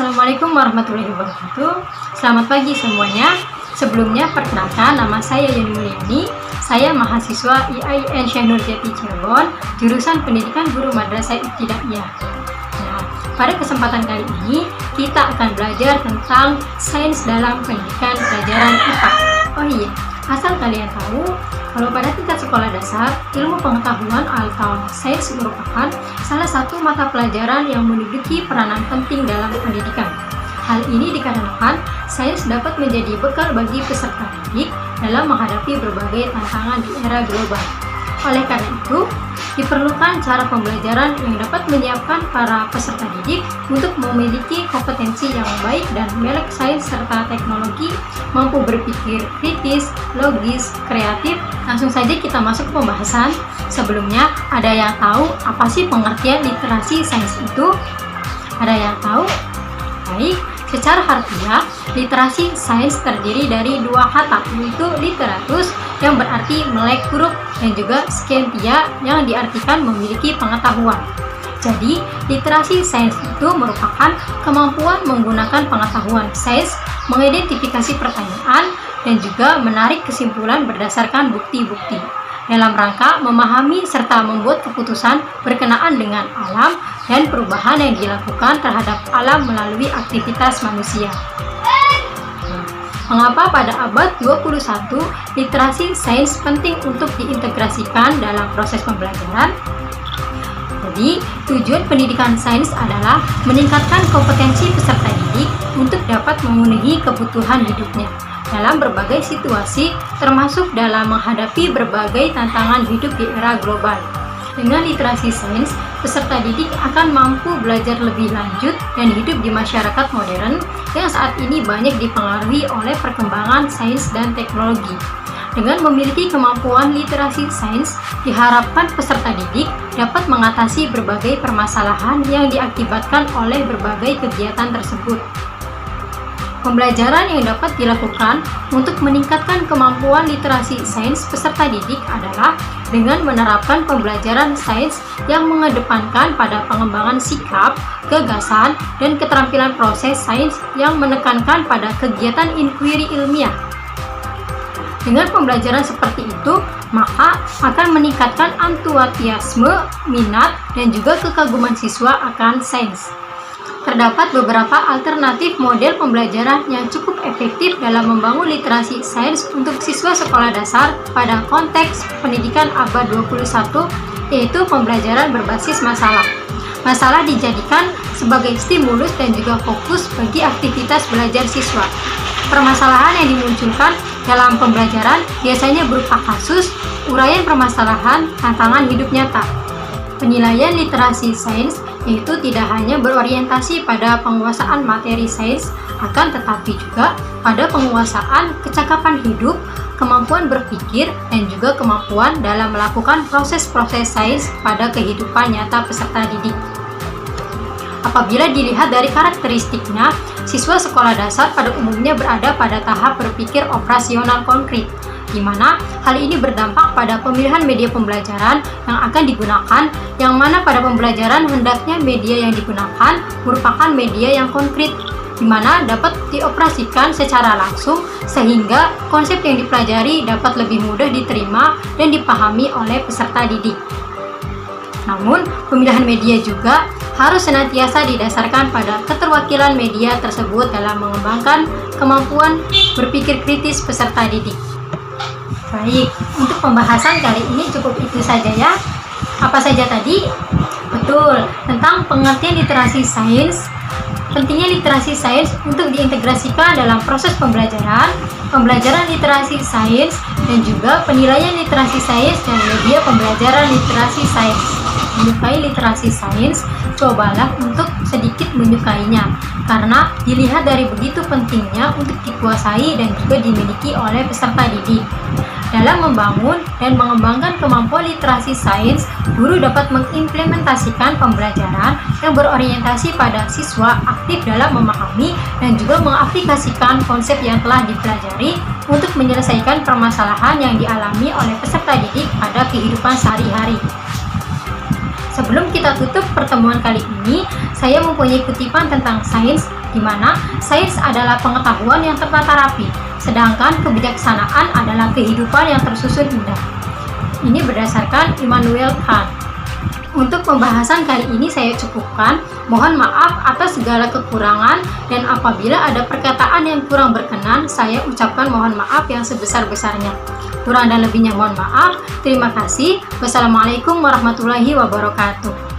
Assalamualaikum warahmatullahi wabarakatuh. Selamat pagi semuanya. Sebelumnya perkenalkan, nama saya Yeni Mulyani. Saya mahasiswa IAIN Syekh Nurjati Cirebon, jurusan Pendidikan Guru Madrasah Ibtidaiyah. Nah, pada kesempatan kali ini kita akan belajar tentang sains dalam pendidikan pelajaran IPA. Oh iya, asal kalian tahu, kalau pada tingkat sekolah dasar, ilmu pengetahuan atau sains merupakan salah satu mata pelajaran yang menduduki peranan penting dalam pendidikan. Hal ini dikarenakan sains dapat menjadi bekal bagi peserta didik dalam menghadapi berbagai tantangan di era global. Oleh karena itu, diperlukan cara pembelajaran yang dapat menyiapkan para peserta didik untuk memiliki kompetensi yang baik dan melek sains serta teknologi, mampu berpikir kritis, logis, kreatif. Langsung saja kita masuk ke pembahasan. Sebelumnya, ada yang tahu apa sih pengertian literasi sains itu? Ada yang tahu? Baik, secara harfiah, literasi sains terdiri dari dua kata, yaitu literatus yang berarti melek huruf dan juga scientia yang diartikan memiliki pengetahuan. Jadi, literasi sains itu merupakan kemampuan menggunakan pengetahuan sains, mengidentifikasi pertanyaan, dan juga menarik kesimpulan berdasarkan bukti-bukti dalam rangka memahami serta membuat keputusan berkenaan dengan alam dan perubahan yang dilakukan terhadap alam melalui aktivitas manusia. Mengapa pada abad 21 literasi sains penting untuk diintegrasikan dalam proses pembelajaran? Jadi, tujuan pendidikan sains adalah meningkatkan kompetensi peserta didik untuk dapat memenuhi kebutuhan hidupnya dalam berbagai situasi, termasuk dalam menghadapi berbagai tantangan hidup di era global. Dengan literasi sains, peserta didik akan mampu belajar lebih lanjut dan hidup di masyarakat modern yang saat ini banyak dipengaruhi oleh perkembangan sains dan teknologi. Dengan memiliki kemampuan literasi sains, diharapkan peserta didik dapat mengatasi berbagai permasalahan yang diakibatkan oleh berbagai kegiatan tersebut. Pembelajaran yang dapat dilakukan untuk meningkatkan kemampuan literasi sains peserta didik adalah dengan menerapkan pembelajaran sains yang mengedepankan pada pengembangan sikap, gagasan, dan keterampilan proses sains yang menekankan pada kegiatan inquiry ilmiah. Dengan pembelajaran seperti itu, maka akan meningkatkan antusiasme, minat, dan juga kekaguman siswa akan sains. Terdapat beberapa alternatif model pembelajaran yang cukup efektif dalam membangun literasi sains untuk siswa sekolah dasar pada konteks pendidikan abad 21, yaitu pembelajaran berbasis masalah. Masalah dijadikan sebagai stimulus dan juga fokus bagi aktivitas belajar siswa. Permasalahan yang dimunculkan dalam pembelajaran biasanya berupa kasus, uraian permasalahan, tantangan hidup nyata. Penilaian literasi sains yaitu tidak hanya berorientasi pada penguasaan materi sains, akan tetapi juga pada penguasaan kecakapan hidup, kemampuan berpikir, dan juga kemampuan dalam melakukan proses-proses sains pada kehidupan nyata peserta didik. Apabila dilihat dari karakteristiknya, siswa sekolah dasar pada umumnya berada pada tahap berpikir operasional konkret, di mana hal ini berdampak pada pemilihan media pembelajaran yang akan digunakan, yang mana pada pembelajaran hendaknya media yang digunakan merupakan media yang konkret, di mana dapat dioperasikan secara langsung sehingga konsep yang dipelajari dapat lebih mudah diterima dan dipahami oleh peserta didik. Namun, pemilihan media juga harus senantiasa didasarkan pada keterwakilan media tersebut dalam mengembangkan kemampuan berpikir kritis peserta didik. Baik, untuk pembahasan kali ini cukup itu saja ya. Apa saja tadi? Betul, tentang pengertian literasi sains, pentingnya literasi sains untuk diintegrasikan dalam proses pembelajaran, pembelajaran literasi sains, dan juga penilaian literasi sains dan media pembelajaran literasi sains. Menyukai literasi sains, cobalah untuk sedikit menyukainya, karena dilihat dari begitu pentingnya untuk dikuasai dan juga dimiliki oleh peserta didik. Dalam membangun dan mengembangkan kemampuan literasi sains, guru dapat mengimplementasikan pembelajaran yang berorientasi pada siswa aktif dalam memahami dan juga mengaplikasikan konsep yang telah dipelajari untuk menyelesaikan permasalahan yang dialami oleh peserta didik pada kehidupan sehari-hari. Sebelum kita tutup pertemuan kali ini, saya mempunyai kutipan tentang sains, di mana sains adalah pengetahuan yang tertata rapi, sedangkan kebijaksanaan adalah kehidupan yang tersusun indah. Ini berdasarkan Immanuel Kant. Untuk pembahasan kali ini saya cukupkan. Mohon maaf atas segala kekurangan, dan apabila ada perkataan yang kurang berkenan, saya ucapkan mohon maaf yang sebesar-besarnya. Kurang dan lebihnya mohon maaf. Terima kasih. Wassalamualaikum warahmatullahi wabarakatuh.